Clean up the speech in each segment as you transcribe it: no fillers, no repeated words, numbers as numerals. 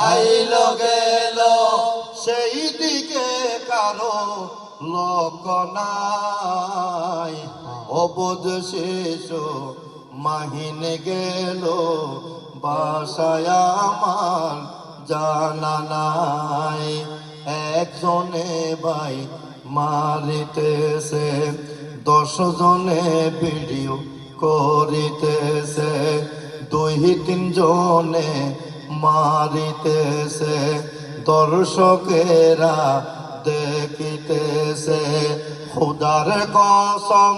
আইলো গেল সেই দিকে কারো লক্ষ্য নাই। অবুঝ শিশু মাহিন গেল বাসায় আমার জানা নাই। একজনে ভাই মারিতেছে, 10 জনে ভিডিও করিতেছে, 2-3 জনে মারিতেছে, দর্শকেরা দেখিতেছে। খোদার কসম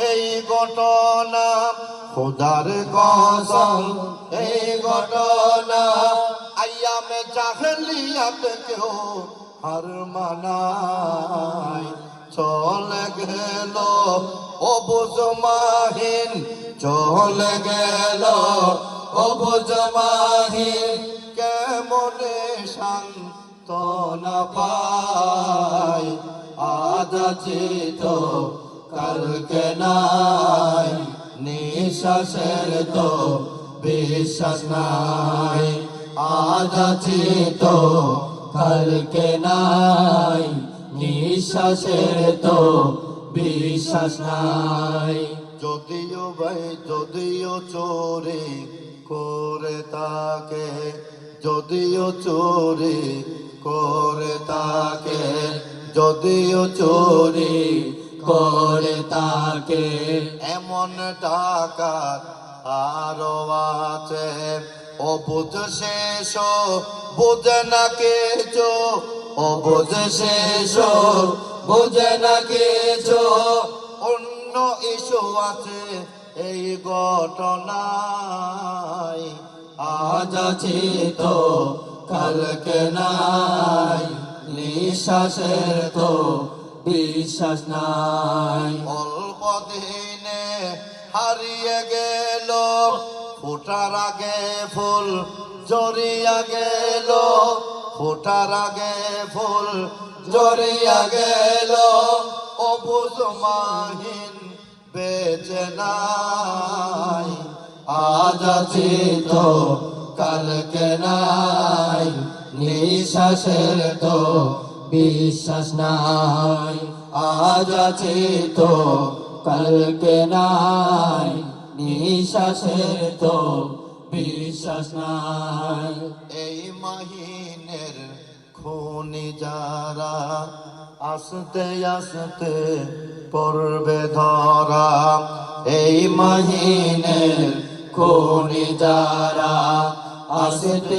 এই ঘটনা, খোদার কসম এই ঘটনা, আইয়ামে জাহেলিয়াত কেউ হার মানায়। চলে গেল অবুঝ মাহিন, চলে গেল অবুঝ মাহিন, কেমনে সান্ত্বনা পায়। আজ আছি তো কালকে নাই, নিঃশ্বাসের তো বিশ্বাস নাই। আজ আছি তো কালকে নাই, নিঃশ্বাসের তো বিশ্বাস নাই। যদিও ভাই যদিও চোরি করে তাকে, যদিও চোরি করে তাকে, যদিও চোরি করে তাকে, এমন ডাকাত আরো আছে। অবুঝ শেষ বোঝে না কিছু, অবুঝ শেষ বোঝে না কিছু, অন্য ইস্যু আছে এই ঘটনায়। আজ আছি তো কালকে নাই, নিঃশ্বাসের তো বিশ্বাস নাই। অল্প দিনে হারিয়ে গেল ফোটার আগে ফুল, জড়িয়া গেল ফোটার আগে ফুল, জড়িয়া গেল। অবুঝ মাহিন বেঁচে নাই। আজ আছি তো কালকে নাই, নিঃশ্বাসের তো বিশ্বাস নাই। আজ আছি তো কালকে নাই, নিঃশ্বাসের তো বিশ্বাস নাই। এই মাহিনের খুনি যারা আস্তে আস্তে পড়বে ধরা। এই মাহিনের খুনি যারা আস্তে